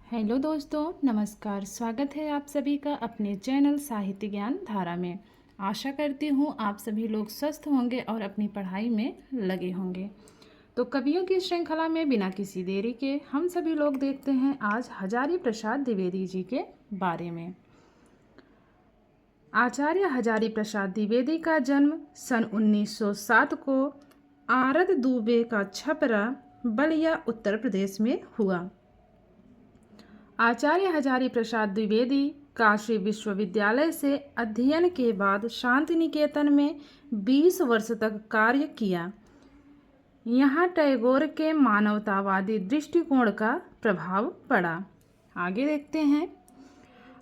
Hello दोस्तों, नमस्कार। स्वागत है आप सभी का अपने चैनल साहित्य ज्ञान धारा में। आशा करती हूँ आप सभी लोग स्वस्थ होंगे और अपनी पढ़ाई में लगे होंगे। तो कवियों की श्रृंखला में बिना किसी देरी के हम सभी लोग देखते हैं आज हजारी प्रसाद द्विवेदी जी के बारे में। आचार्य हजारी प्रसाद द्विवेदी का जन्म सन 1907 को आरद दुबे का छपरा बलिया उत्तर प्रदेश में हुआ। आचार्य हजारी प्रसाद द्विवेदी काशी विश्वविद्यालय से अध्ययन के बाद शांति निकेतन में 20 वर्ष तक कार्य किया। यहाँ टैगोर के मानवतावादी दृष्टिकोण का प्रभाव पड़ा। आगे देखते हैं।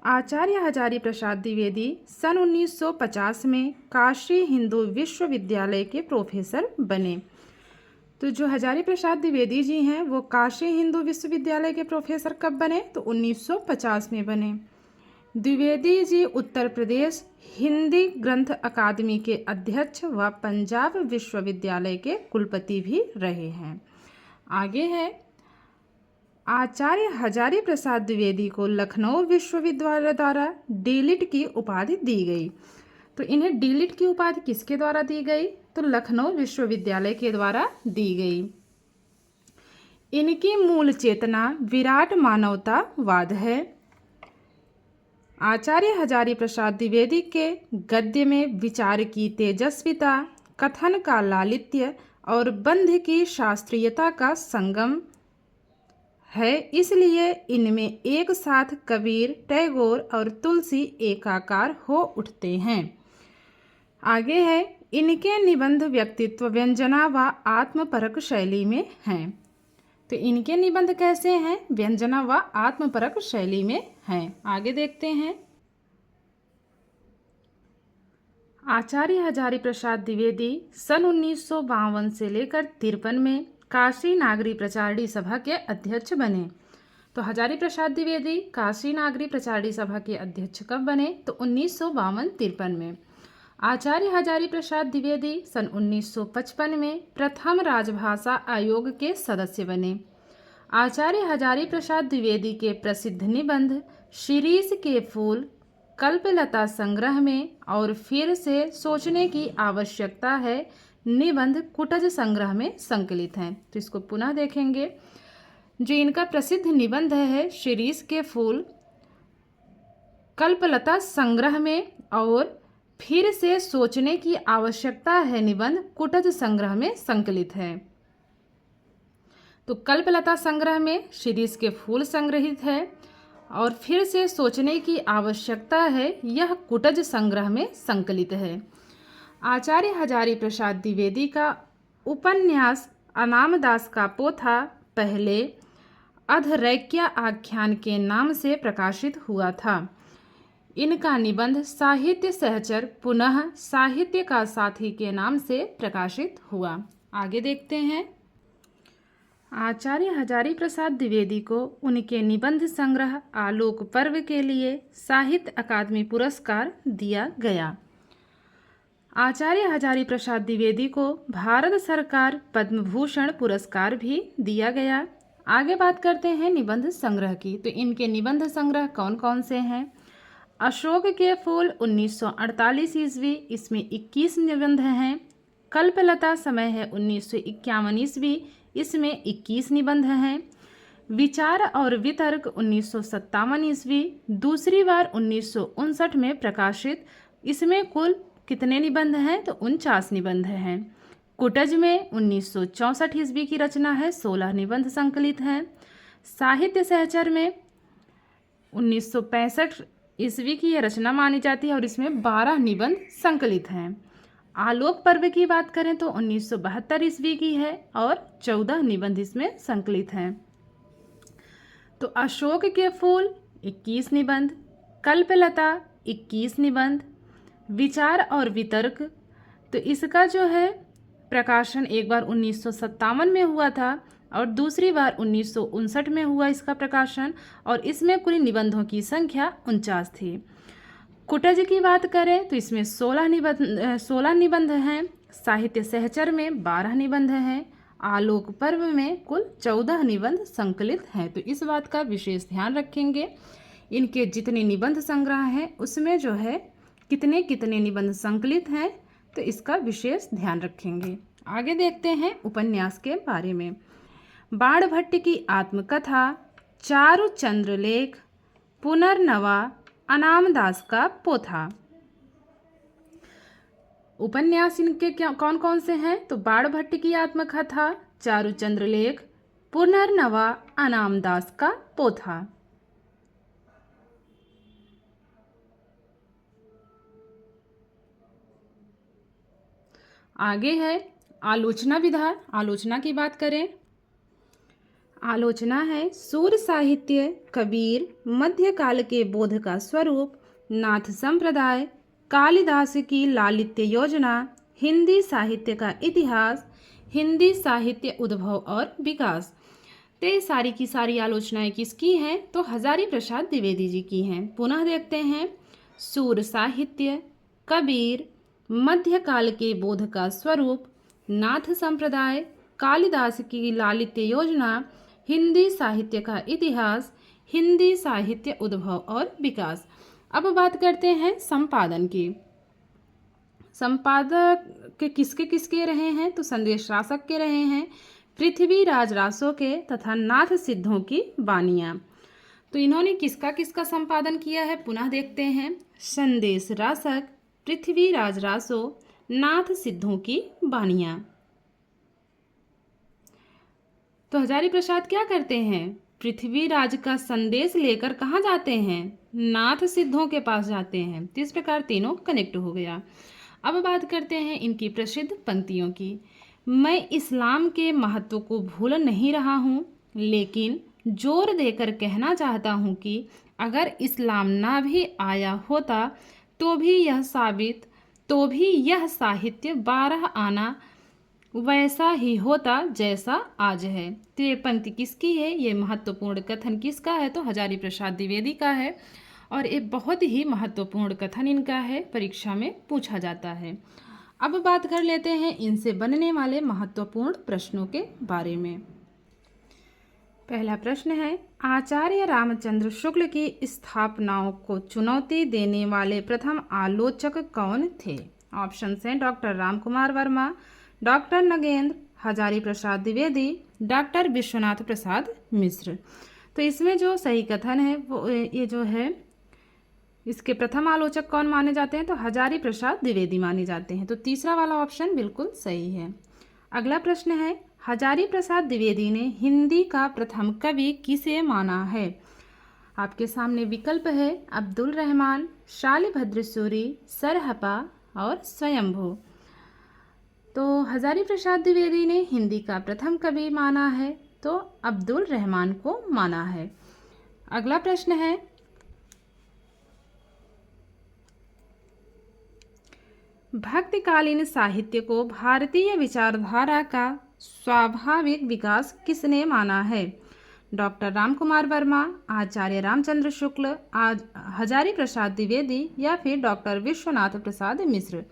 आचार्य हजारी प्रसाद द्विवेदी सन 1950 में काशी हिंदू विश्वविद्यालय के प्रोफेसर बने। तो जो हजारी प्रसाद द्विवेदी जी हैं वो काशी हिंदू विश्वविद्यालय के प्रोफेसर कब बने? तो 1950 में बने। द्विवेदी जी उत्तर प्रदेश हिंदी ग्रंथ अकादमी के अध्यक्ष व पंजाब विश्वविद्यालय के कुलपति भी रहे हैं। आगे है, आचार्य हजारी प्रसाद द्विवेदी को लखनऊ विश्वविद्यालय द्वारा डीलिट की उपाधि दी गई। तो इन्हें डीलिट की उपाधि किसके द्वारा दी गई? तो लखनऊ विश्वविद्यालय के द्वारा दी गई। इनकी मूल चेतना विराट मानवतावाद है। आचार्य हजारी प्रसाद द्विवेदी के गद्य में विचार की तेजस्विता, कथन का लालित्य और बंध की शास्त्रीयता का संगम है, इसलिए इनमें एक साथ कबीर, टैगोर और तुलसी एकाकार हो उठते हैं। आगे है, इनके निबंध व्यक्तित्व व्यंजना व आत्मपरक शैली में हैं। तो इनके निबंध कैसे हैं? व्यंजना व आत्मपरक शैली में हैं। आगे देखते हैं। आचार्य हजारी प्रसाद द्विवेदी सन 1952 से लेकर 53 में काशी नागरी प्रचारणी सभा के अध्यक्ष बने। तो हजारी प्रसाद द्विवेदी काशी नागरी प्रचारणी सभा के अध्यक्ष कब बने? तो 1952-53 में। आचार्य हजारी प्रसाद द्विवेदी सन 1955 में प्रथम राजभाषा आयोग के सदस्य बने। आचार्य हजारी प्रसाद द्विवेदी के प्रसिद्ध निबंध शिरीष के फूल, कल्पलता संग्रह में और फिर से सोचने की आवश्यकता है निबंध कुटज संग्रह में संकलित हैं। तो इसको पुनः देखेंगे। जो इनका प्रसिद्ध निबंध है शिरीष के फूल, कल्पलता संग्रह में और फिर से सोचने की आवश्यकता है निबंध कुटज संग्रह में संकलित है। तो कल्पलता संग्रह में शिरीष के फूल संग्रहित है और फिर से सोचने की आवश्यकता है यह कुटज संग्रह में संकलित है। आचार्य हजारी प्रसाद द्विवेदी का उपन्यास अनामदास का पोथा पहले अधरैक्य आख्यान के नाम से प्रकाशित हुआ था। इनका निबंध साहित्य सहचर पुनः साहित्य का साथी के नाम से प्रकाशित हुआ। आगे देखते हैं। आचार्य हजारी प्रसाद द्विवेदी को उनके निबंध संग्रह आलोक पर्व के लिए साहित्य अकादमी पुरस्कार दिया गया। आचार्य हजारी प्रसाद द्विवेदी को भारत सरकार पद्म भूषण पुरस्कार भी दिया गया। आगे बात करते हैं निबंध संग्रह की। तो इनके निबंध संग्रह कौन कौन से हैं? अशोक के फूल 1948 ईस्वी, इसमें 21 निबंध हैं। कल्पलता समय है 1951 ईस्वी, इसमें 21 निबंध हैं। विचार और वितर्क 1957 ईस्वी, दूसरी बार 1959 में प्रकाशित, इसमें कुल कितने निबंध हैं? तो 49 निबंध हैं। कुटज में 1964 ईस्वी की रचना है, 16 निबंध संकलित हैं। साहित्य सहचर में 1965 ईस्वी की यह रचना मानी जाती है और इसमें 12 निबंध संकलित हैं। आलोक पर्व की बात करें तो 1972 ईस्वी की है और 14 निबंध इसमें संकलित हैं। तो अशोक के फूल 21 निबंध, कल्पलता 21 निबंध, विचार और वितर्क, तो इसका जो है प्रकाशन एक बार 1957 में हुआ था और दूसरी बार 1959 में हुआ इसका प्रकाशन, और इसमें कुल निबंधों की संख्या 49 थी। कुटज की बात करें तो इसमें 16 निबंध हैं। साहित्य सहचर में 12 निबंध हैं। आलोक पर्व में कुल 14 निबंध संकलित हैं। तो इस बात का विशेष ध्यान रखेंगे। इनके जितने निबंध संग्रह हैं उसमें जो है कितने कितने निबंध संकलित हैं, तो इसका विशेष ध्यान रखेंगे। आगे देखते हैं उपन्यास के बारे में। बाणभट्ट की आत्मकथा, चारु चंद्रलेख, पुनर्नवा, अनामदास का पोथा। उपन्यास इनके क्या कौन कौन से हैं? तो बाणभट्ट की आत्मकथा, चारु चंद्रलेख, पुनर्नवा, अनामदास का पोथा। आगे है आलोचना विधा। आलोचना की बात करें, आलोचना है सूर साहित्य, कबीर, मध्यकाल के बोध का स्वरूप, नाथ संप्रदाय, कालिदास की लालित्य योजना, हिंदी साहित्य का इतिहास, हिंदी साहित्य उद्भव और विकास। तो ये सारी की सारी आलोचनाएं किसकी हैं? तो हजारी प्रसाद द्विवेदी जी की हैं। पुनः देखते हैं, सूर साहित्य, कबीर, मध्यकाल के बोध का स्वरूप, नाथ संप्रदाय, कालिदास की लालित्य योजना, हिंदी साहित्य का इतिहास, हिंदी साहित्य उद्भव और विकास। अब बात करते हैं संपादन की। संपादक के किसके रहे हैं? तो संदेश रासक के रहे हैं, पृथ्वीराज रासो के तथा नाथ सिद्धों की बानियाँ। तो इन्होंने किसका किसका संपादन किया है? पुनः देखते हैं, संदेश रासक, पृथ्वीराज रासो, नाथ सिद्धों की बानियाँ। तो हजारी प्रसाद क्या करते हैं? पृथ्वीराज का संदेश लेकर कहाँ जाते हैं? नाथ सिद्धों के पास जाते हैं। तो इस प्रकार तीनों कनेक्ट हो गया। अब बात करते हैं इनकी प्रसिद्ध पंक्तियों की। मैं इस्लाम के महत्व को भूल नहीं रहा हूँ, लेकिन जोर देकर कहना चाहता हूँ कि अगर इस्लाम ना भी आया होता तो भी यह साहित्य 12 आना वैसा ही होता जैसा आज है। तो ये पंक्ति किसकी है? ये महत्वपूर्ण कथन किसका है? तो हजारी प्रसाद द्विवेदी का है। और ये बहुत ही महत्वपूर्ण कथन इनका है, परीक्षा में पूछा जाता है। अब बात कर लेते हैं इनसे बनने वाले महत्वपूर्ण प्रश्नों के बारे में। पहला प्रश्न है, आचार्य रामचंद्र शुक्ल की स्थापनाओं को चुनौती देने वाले प्रथम आलोचक कौन थे? ऑप्शन हैं doctor Ramkumar Verma, doctor Nagendra, Hazari Prasad Dwivedi, doctor Vishwanath Prasad Mishra. तो इसमें जो सही कथन है वो ये जो है, इसके प्रथम आलोचक कौन माने जाते हैं? तो हजारी प्रसाद द्विवेदी माने जाते हैं। तो तीसरा वाला ऑप्शन बिल्कुल सही है। अगला प्रश्न है, हजारी प्रसाद द्विवेदी ने हिंदी का प्रथम कवि किसे माना है? आपके सामने विकल्प है अब्दुल रहमान, शालिभद्र सूरी, सरहपा और स्वयंभू। तो हजारी प्रसाद द्विवेदी ने हिंदी का प्रथम कवि माना है तो अब्दुल रहमान को माना है। अगला प्रश्न है, भक्तिकालीन साहित्य को भारतीय विचारधारा का स्वाभाविक विकास किसने माना है? डॉक्टर रामकुमार वर्मा, आचार्य रामचंद्र शुक्ल, हजारी प्रसाद द्विवेदी या फिर डॉक्टर विश्वनाथ प्रसाद मिश्र।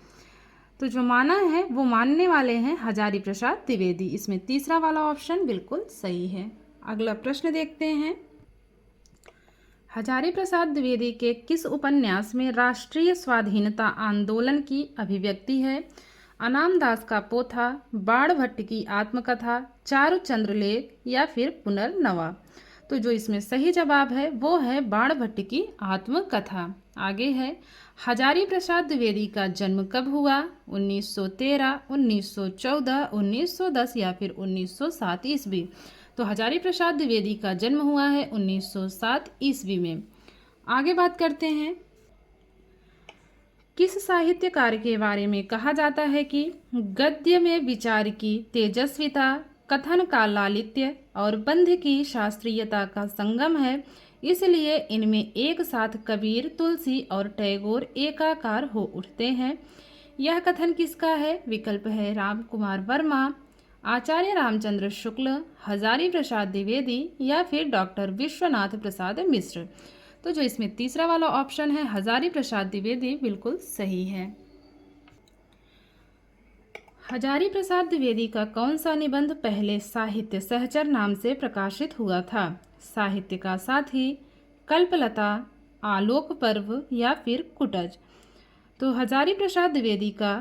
तो जो माना है वो मानने वाले हैं हजारी प्रसाद द्विवेदी। इसमें तीसरा वाला ऑप्शन बिल्कुल सही है। अगला प्रश्न देखते हैं, हजारी प्रसाद द्विवेदी के किस उपन्यास में राष्ट्रीय स्वाधीनता आंदोलन की अभिव्यक्ति है? अनामदास का पोथा, बाणभट्ट की आत्मकथा, चारु चंद्रलेख या फिर पुनर्नवा। तो जो इसमें सही जवाब है वो है बाणभट्ट की आत्मकथा। आगे है, हजारी प्रसाद द्विवेदी का जन्म कब हुआ? 1913, 1914, 1910 या फिर 1907 ईस्वी। तो हजारी प्रसाद द्विवेदी का जन्म हुआ है 1907 ईस्वी में। आगे बात करते हैं, किस साहित्यकार के बारे में कहा जाता है कि गद्य में विचार की तेजस्विता, कथन का लालित्य और बंध की शास्त्रीयता का संगम है, इसलिए इनमें एक साथ कबीर, तुलसी और टैगोर एकाकार हो उठते हैं। यह कथन किसका है? विकल्प है रामकुमार वर्मा, आचार्य रामचंद्र शुक्ल, हजारी प्रसाद द्विवेदी या फिर डॉक्टर विश्वनाथ प्रसाद मिश्र। तो जो इसमें तीसरा वाला ऑप्शन है हजारी प्रसाद द्विवेदी बिल्कुल सही है। हजारी प्रसाद द्विवेदी का कौन सा निबंध पहले साहित्य सहचर नाम से प्रकाशित हुआ था? साहित्य का साथी, कल्पलता, आलोक पर्व या फिर कुटज? तो हजारी प्रसाद द्विवेदी का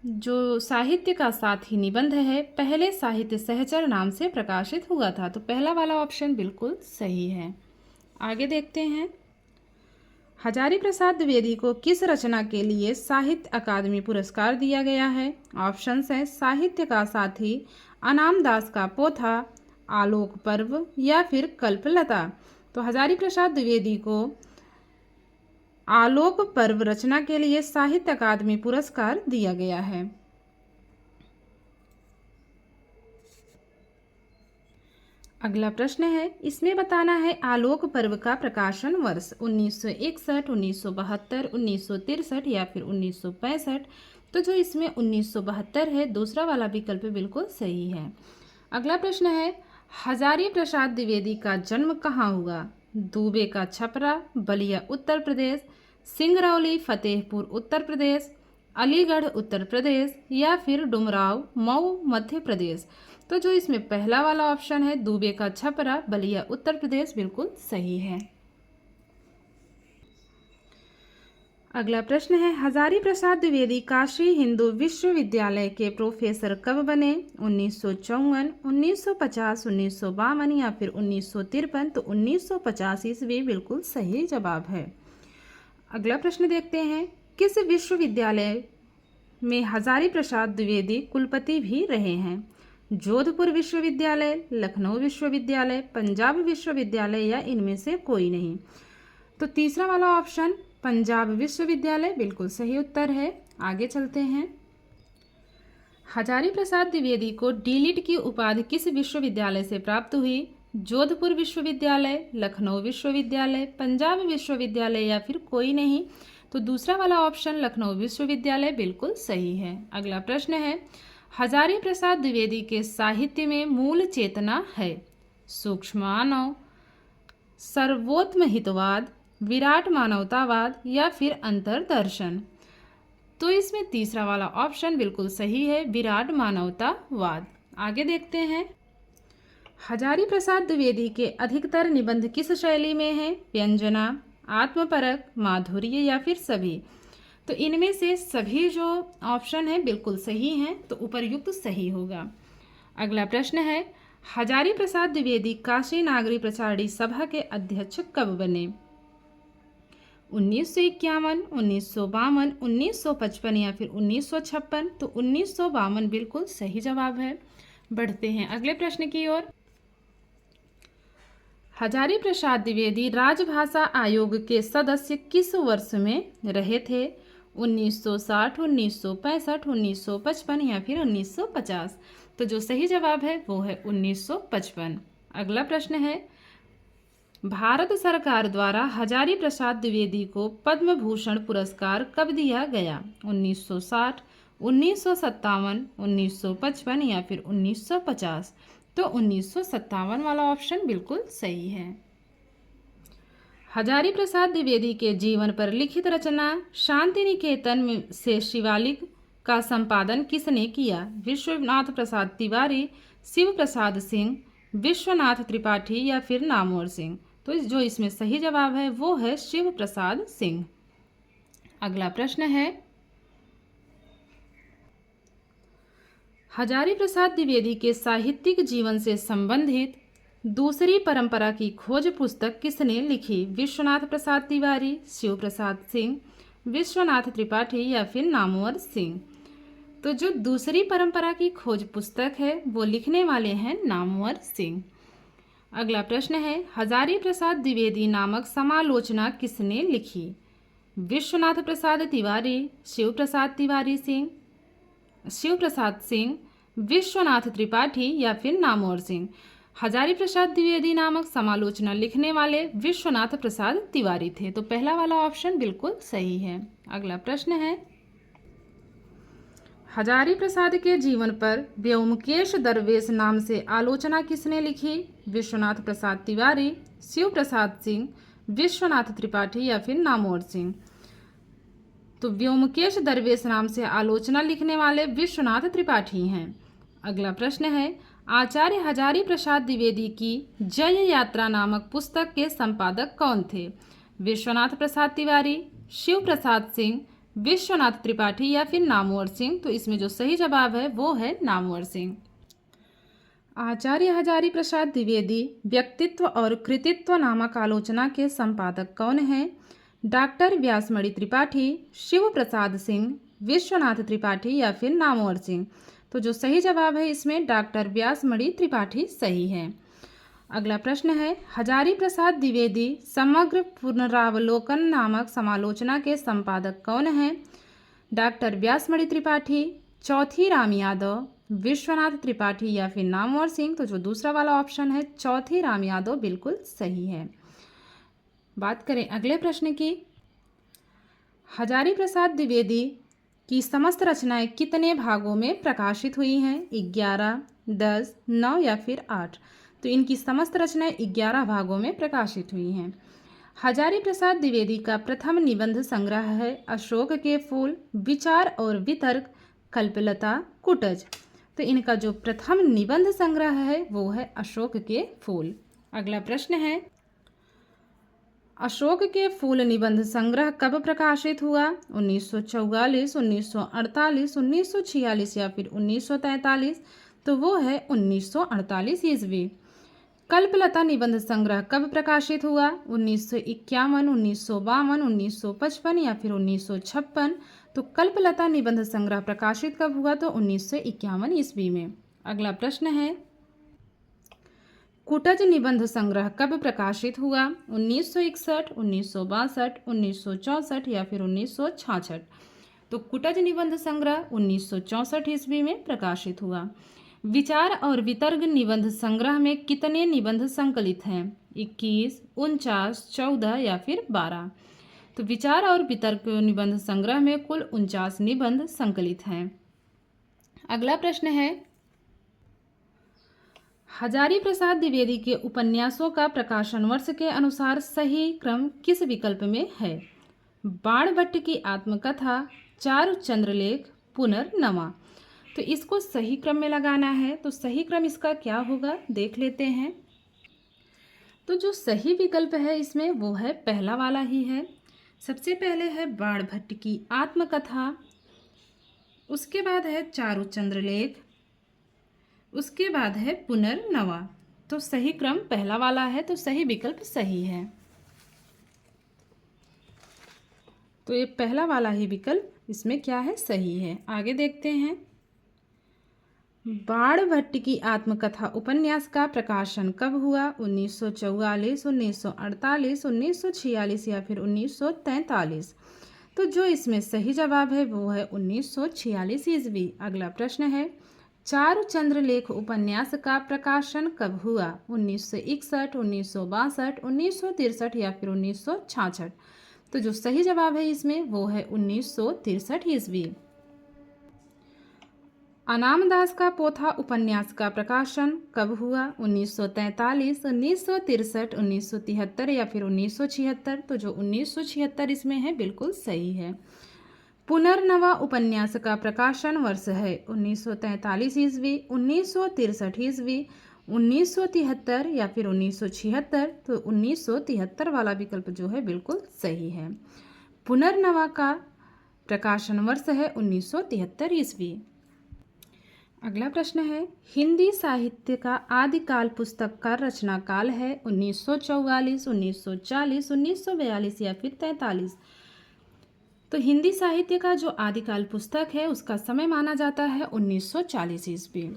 जो साहित्य का साथी निबंध है पहले साहित्य सहचर नाम से प्रकाशित हुआ था। तो पहला वाला ऑप्शन बिल्कुल सही है। आगे देखते हैं, हजारी प्रसाद द्विवेदी को किस रचना के लिए साहित्य अकादमी पुरस्कार दिया गया है? ऑप्शंस हैं साहित्य का साथी, अनाम दास का पोथा, आलोक पर्व या फिर कल्पलता? तो हजारी प्रसाद द्विवेदी को आलोक पर्व रचना के लिए साहित्य अकादमी पुरस्कार दिया गया है। अगला प्रश्न है, इसमें बताना है आलोक पर्व का प्रकाशन वर्ष 1961, 1972, 1963 या फिर 1965। तो जो इसमें 1972 है, दूसरा वाला विकल्प बिल्कुल सही है। अगला प्रश्न है, हजारी प्रसाद द्विवेदी का जन्म कहाँ हुआ? दूबे का छपरा, बलिया उत्तर प्रदेश, सिंगरौली फतेहपुर उत्तर प्रदेश, अलीगढ़ उत्तर प्रदेश या फिर डुमराव मऊ मध्य प्रदेश? तो जो इसमें पहला वाला ऑप्शन है दूबे का छपरा, बलिया उत्तर प्रदेश, बिल्कुल सही है। अगला प्रश्न है, हजारी प्रसाद द्विवेदी काशी हिंदू विश्वविद्यालय के प्रोफेसर कब बने? 1954, 1950, 1952 या फिर 1953? तो 1950 ईस्वी बिल्कुल सही जवाब है। अगला प्रश्न देखते हैं, किस विश्वविद्यालय में हजारी प्रसाद द्विवेदी कुलपति भी रहे हैं? जोधपुर विश्वविद्यालय, लखनऊ विश्वविद्यालय, पंजाब विश्वविद्यालय या इनमें से कोई नहीं? तो तीसरा वाला ऑप्शन पंजाब विश्वविद्यालय बिल्कुल सही उत्तर है। आगे चलते हैं, हजारी प्रसाद द्विवेदी को डीलिट की उपाधि किस विश्वविद्यालय से प्राप्त हुई? जोधपुर विश्वविद्यालय, लखनऊ विश्वविद्यालय, पंजाब विश्वविद्यालय या फिर कोई नहीं? तो दूसरा वाला ऑप्शन लखनऊ विश्वविद्यालय बिल्कुल सही है। अगला प्रश्न है, हजारी प्रसाद द्विवेदी के साहित्य में मूल चेतना है? सूक्ष्म मानव, सर्वोत्तम हितवाद, विराट मानवतावाद या फिर अंतर्दर्शन? तो इसमें तीसरा वाला ऑप्शन बिल्कुल सही है, विराट मानवतावाद। आगे देखते हैं, हजारी प्रसाद द्विवेदी के अधिकतर निबंध किस शैली में हैं? व्यंजना, आत्मपरक, माधुर्य या फिर सभी? तो इनमें से सभी जो ऑप्शन है बिल्कुल सही हैं, तो उपर्युक्त सही होगा। अगला प्रश्न है, हजारी प्रसाद द्विवेदी काशी नागरी प्रचारणी सभा के अध्यक्ष कब बने? 1951, 1952, 1955 या फिर 1956? तो 1952 बिल्कुल सही जवाब है। बढ़ते हैं अगले प्रश्न की ओर, हजारी प्रसाद द्विवेदी राजभाषा आयोग के सदस्य किस वर्ष में रहे थे? 1960, 1965, 1955 या फिर 1950? तो जो सही जवाब है वो है 1955। अगला प्रश्न है, भारत सरकार द्वारा हजारी प्रसाद द्विवेदी को पद्म भूषण पुरस्कार कब दिया गया? 1960, 1957, 1955 या फिर 1950? तो 1957 वाला ऑप्शन बिल्कुल सही है। हजारी प्रसाद द्विवेदी के जीवन पर लिखित रचना शांति निकेतन से शिवालिक का संपादन किसने किया? विश्वनाथ प्रसाद तिवारी, शिव प्रसाद सिंह, विश्वनाथ त्रिपाठी या फिर नामवर सिंह? तो जो इसमें सही जवाब है वो है शिव प्रसाद सिंह। अगला प्रश्न है, हजारी प्रसाद द्विवेदी के साहित्यिक जीवन से संबंधित दूसरी परंपरा की खोज पुस्तक किसने लिखी? विश्वनाथ प्रसाद तिवारी, शिव प्रसाद सिंह, विश्वनाथ त्रिपाठी या फिर नामवर सिंह? तो जो दूसरी परंपरा की खोज पुस्तक है वो लिखने वाले हैं नामवर सिंह। अगला प्रश्न है, हजारी प्रसाद द्विवेदी नामक समालोचना किसने लिखी? विश्वनाथ प्रसाद तिवारी, शिव प्रसाद सिंह, विश्वनाथ त्रिपाठी या फिर नामवर सिंह? हजारी प्रसाद द्विवेदी नामक समालोचना लिखने वाले विश्वनाथ प्रसाद तिवारी थे, तो पहला वाला ऑप्शन बिल्कुल सही है। अगला प्रश्न है, हजारी प्रसाद के जीवन पर व्योमकेश दरवेश नाम से आलोचना किसने लिखी? विश्वनाथ प्रसाद तिवारी, शिव प्रसाद सिंह, विश्वनाथ त्रिपाठी या फिर नामवर सिंह? तो व्योमकेश दरवेश नाम से आलोचना लिखने वाले विश्वनाथ त्रिपाठी हैं। अगला प्रश्न है, आचार्य हजारी प्रसाद द्विवेदी की जय यात्रा नामक पुस्तक के संपादक कौन थे? विश्वनाथ प्रसाद तिवारी, शिव प्रसाद सिंह, विश्वनाथ त्रिपाठी या फिर नामवर सिंह? तो इसमें जो सही जवाब है वो है नामवर सिंह। आचार्य हजारी प्रसाद द्विवेदी व्यक्तित्व और कृतित्व नामक आलोचना के संपादक कौन हैं? डॉक्टर व्यासमणि त्रिपाठी, शिव प्रसाद सिंह, विश्वनाथ त्रिपाठी या फिर नामवर सिंह? तो जो सही जवाब है इसमें डॉक्टर व्यासमणि त्रिपाठी सही है। अगला प्रश्न है, हजारी प्रसाद द्विवेदी समग्र पुनरावलोकन नामक समालोचना के संपादक कौन हैं? डॉक्टर व्यासमणि त्रिपाठी, चौथी राम यादव, विश्वनाथ त्रिपाठी या फिर नामवर सिंह? तो जो दूसरा वाला ऑप्शन है चौथी राम यादव बिल्कुल सही है। बात करें अगले प्रश्न की, हजारी प्रसाद द्विवेदी की समस्त रचनाएं कितने भागों में प्रकाशित हुई हैं? 11, 10, 9 या फिर 8? तो इनकी समस्त रचनाएं 11 भागों में प्रकाशित हुई हैं। हजारी प्रसाद द्विवेदी का प्रथम निबंध संग्रह है अशोक के फूल, विचार और वितर्क, कल्पलता, कुटज। तो इनका जो प्रथम निबंध संग्रह है वो है अशोक के फूल। अगला प्रश्न है, अशोक के फूल निबंध संग्रह कब प्रकाशित हुआ? 1944, 1948, 1946 या फिर 1943? तो वो है 1948 ईस्वी। कल्पलता निबंध संग्रह कब प्रकाशित हुआ? 1951, 1952, 1955 या फिर 1956? तो कल्पलता निबंध संग्रह प्रकाशित कब हुआ? तो 1951 ईस्वी में। अगला प्रश्न है, कुटज निबंध संग्रह कब प्रकाशित हुआ? 1961, 1962, 1964 या फिर 1966? तो कुटज निबंध संग्रह 1964 ईस्वी में प्रकाशित हुआ। विचार और वितर्क निबंध संग्रह में कितने निबंध संकलित हैं? 21, 49, 14 या फिर 12? तो विचार और वितर्क निबंध संग्रह में कुल 49 निबंध संकलित हैं। अगला प्रश्न है, हजारी प्रसाद द्विवेदी के उपन्यासों का प्रकाशन वर्ष के अनुसार सही क्रम किस विकल्प में है? बाणभट्ट की आत्मकथा, चारु चंद्रलेख, पुनर्नवा? तो इसको सही क्रम में लगाना है, तो सही क्रम इसका क्या होगा देख लेते हैं। तो जो सही विकल्प है इसमें वो है पहला वाला ही है। सबसे पहले है बाणभट्ट की आत्मकथा, उसके बाद है चारु चंद्रलेख, उसके बाद है पुनर्नवा। तो सही क्रम पहला वाला है, तो सही विकल्प सही है। तो ये पहला वाला ही विकल्प इसमें क्या है, सही है। आगे देखते हैं, बाणभट्ट की आत्मकथा उपन्यास का प्रकाशन कब हुआ? 1944, 1948, 1946 या फिर 1943? तो जो इसमें सही जवाब है वो है 1946 ईस्वी। अगला प्रश्न है, चारु चंद्रलेख उपन्यास का प्रकाशन कब हुआ? 1961, 1962, 1963 या फिर 1966? तो जो सही जवाब है इसमें वो है 1963 ईस्वी। अनामदास का पोथा उपन्यास का प्रकाशन कब हुआ? 1943, 1963, 1973 या फिर 1976? तो जो 1976 इसमें है बिल्कुल सही है। पुनर्नवा उपन्यास का प्रकाशन वर्ष है 1943 ईस्वी, 1963 ईस्वी, 1973 या फिर 1976? तो 1973 वाला विकल्प जो है बिल्कुल सही है। पुनर्नवा का प्रकाशन वर्ष है 1973 ईस्वी। अगला प्रश्न है, हिंदी साहित्य का आदिकाल पुस्तक का रचना काल है 1944, 1940, 1942 या फिर 43? तो हिंदी साहित्य का जो आदिकाल पुस्तक है उसका समय माना जाता है 1940 ईस्वी।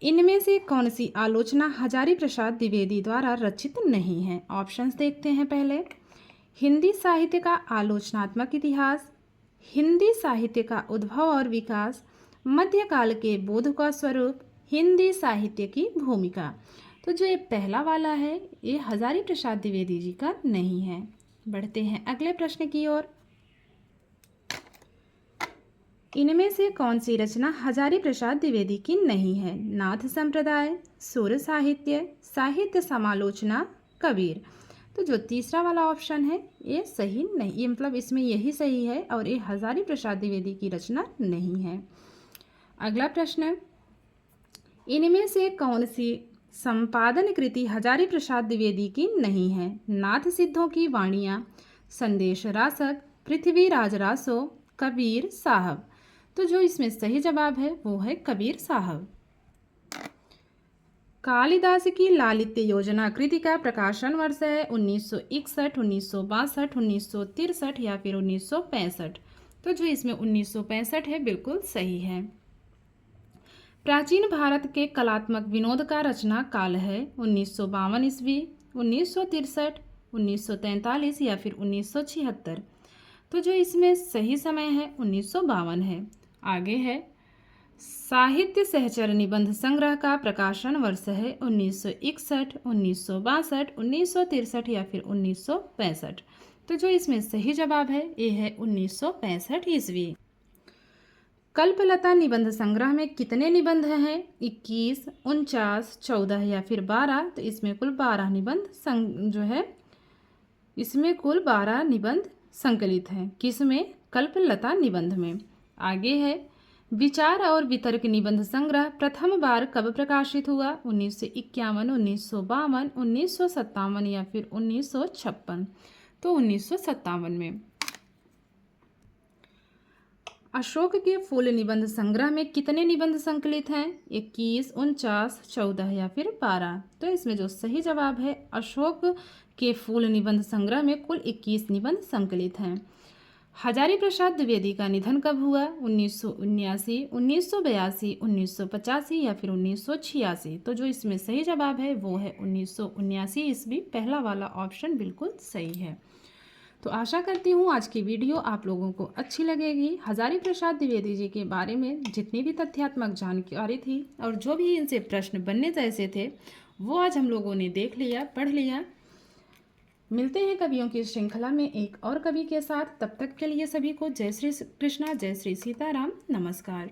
इनमें से कौन सी आलोचना हजारी प्रसाद द्विवेदी द्वारा रचित नहीं है? ऑप्शंस देखते हैं पहले। हिंदी साहित्य का आलोचनात्मक इतिहास, हिंदी साहित्य का उद्भव और विकास, मध्यकाल के बोध का स्वरूप, हिंदी साहित्य की भूमिका? तो जो ये पहला वाला है ये हजारी प्रसाद द्विवेदी जी का नहीं है। बढ़ते हैं अगले प्रश्न की ओर। इनमें से कौन सी रचना हजारी प्रसाद द्विवेदी की नहीं है? नाथ संप्रदाय, सुर साहित्य, साहित्य समालोचना, कबीर? तो जो तीसरा वाला ऑप्शन है ये सही नहीं, ये मतलब इसमें यही सही है और ये हजारी प्रसाद द्विवेदी की रचना नहीं है। अगला प्रश्न, इनमें से कौन सी संपादन कृति हजारी प्रसाद द्विवेदी की नहीं है? नाथ सिद्धों की वाणियाँ, संदेश रासक, पृथ्वीराज रासो, कबीर साहब। तो जो इसमें सही जवाब है वो है कबीर साहब। कालिदास की लालित्य योजना कृति का प्रकाशन वर्ष है 1961, 1962, 1963 या फिर 1965। तो जो इसमें 1965 है बिल्कुल सही है। प्राचीन भारत के कलात्मक विनोद का रचना काल है 1952 ईस्वी, 1963, 1943 या फिर 1976। तो जो इसमें सही समय है 1952 है। आगे है, साहित्य सहचर निबंध संग्रह का प्रकाशन वर्ष है 1961, 1962, 1963 या फिर 1965। तो जो इसमें सही जवाब है ये है 1965 ईस्वी। कल्पलता निबंध संग्रह में कितने निबंध हैं? 21, 49, 14 या फिर 12। तो इसमें कुल 12 निबंध जो है इसमें कुल 12 निबंध संकलित हैं। किसमें? कल्पलता निबंध में। आगे है, विचार और वितर्क निबंध संग्रह प्रथम बार कब प्रकाशित हुआ? 1951, 1952, 1957 या फिर 1956। तो 1957 में। अशोक के फूल निबंध संग्रह में कितने निबंध संकलित हैं? 21, 49, 14 या फिर 12। तो इसमें जो सही जवाब है अशोक के फूल निबंध संग्रह में कुल 21 निबंध संकलित हैं। हजारी प्रसाद द्विवेदी का निधन कब हुआ? 1979, 1982, 1985 या फिर 1986। तो जो इसमें सही जवाब है वो है 1979 ईस्वी। पहला वाला ऑप्शन बिल्कुल सही है। तो आशा करती हूँ आज की वीडियो आप लोगों को अच्छी लगेगी। हजारी प्रसाद द्विवेदी जी के बारे में जितनी भी तथ्यात्मक जानकारी थी और जो भी इनसे प्रश्न बनने जैसे थे वो आज हम लोगों ने देख लिया, पढ़ लिया। मिलते हैं कवियों की श्रृंखला में एक और कवि के साथ। तब तक के लिए सभी को जय श्री कृष्णा, जय श्री सीताराम, नमस्कार।